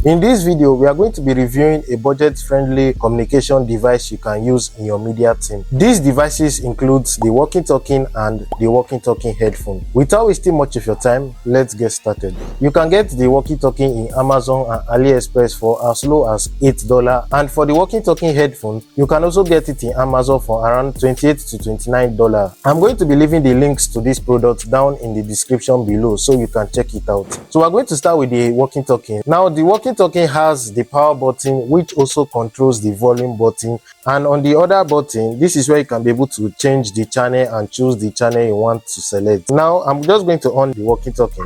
In this video, we are going to be reviewing a budget-friendly communication device you can use in your media team. These devices include the Walkie-Talkie and the Walkie-Talkie headphone. Without wasting much of your time, let's get started. You can get the Walkie-Talkie in Amazon and AliExpress for as low as $8, and for the Walkie-Talkie headphone, you can also get it in Amazon for around $28 to $29. I'm going to be leaving the links to this product down in the description below so you can check it out. So we're going to start with the Walkie-Talkie. Now, the Walkie-Talkie has the power button, which also controls the volume button, and on the other button, this is where you can be able to change the channel and choose the channel you want to select. Now I'm just going to on the Walkie-Talkie.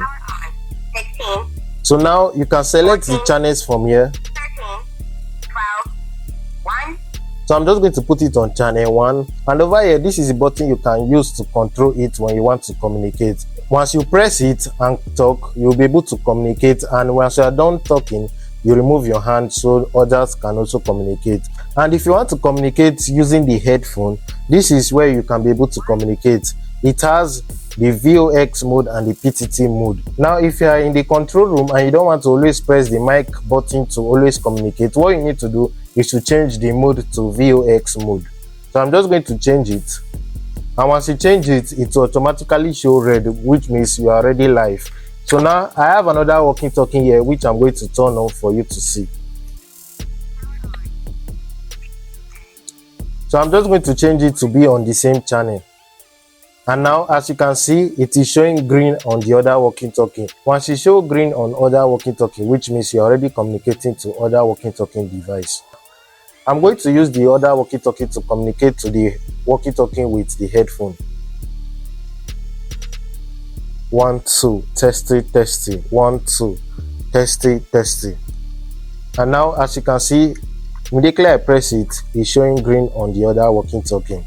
So now you can select 14, the channels from here. 13, 12, 1. So I'm just going to put it on channel 1, and over here, this is the button you can use to control it when you want to communicate. Once you press it and talk, you'll be able to communicate, and once you are done talking, you remove your hand so others can also communicate. And if you want to communicate using the headphone, this is where you can be able to communicate. It has the VOX mode and the PTT mode. Now, if you are in the control room and you don't want to always press the mic button to always communicate, what you need to do is to change the mode to VOX mode. So I'm just going to change it. And once you change it, it will automatically show red, which means you are already live. So now I have another Walkie-Talkie here, which I'm going to turn on for you to see. So I'm just going to change it to be on the same channel. And now, as you can see, it is showing green on the other Walkie-Talkie. Once you show green on other Walkie-Talkie, which means you're already communicating to other Walkie-Talkie device. I'm going to use the other Walkie-Talkie to communicate to the Walkie-Talkie with the headphone. 1 2 testing 1 2 testing. And now, as you can see, immediately I press it, it's showing green on the other Walkie-Talkie.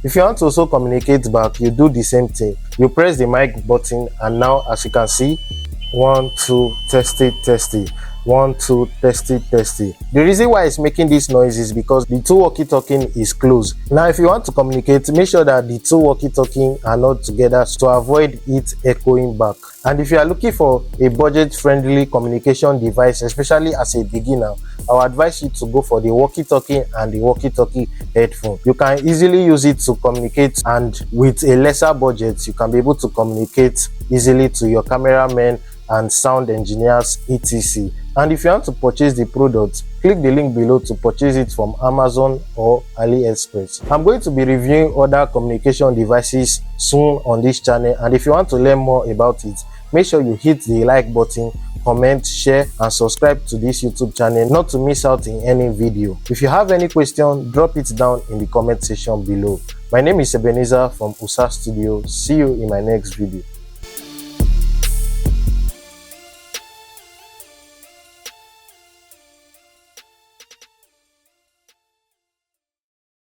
If you want to also communicate back, you do the same thing. You press the mic button, and now, as you can see, 1 2 testing 1 2 testing. The reason why it's making this noise is because the two Walkie-Talkie is closed. Now, if you want to communicate, make sure that the two Walkie-Talkie are not together to avoid it echoing back. And if you are looking for a budget-friendly communication device, especially as a beginner, I would advise you to go for the Walkie-Talkie and the Walkie-Talkie headphone. You can easily use it to communicate, and with a lesser budget, you can be able to communicate easily to your cameramen and sound engineers, etc. And if you want to purchase the product, click the link below to purchase it from Amazon or AliExpress. I'm going to be reviewing other communication devices soon on this channel, and if you want to learn more about it, make sure you hit the like button, comment, share, and subscribe to this YouTube channel not to miss out in any video. If you have any question, drop it down in the comment section below. My name is Ebenezer from USA Studio. See you in my next video.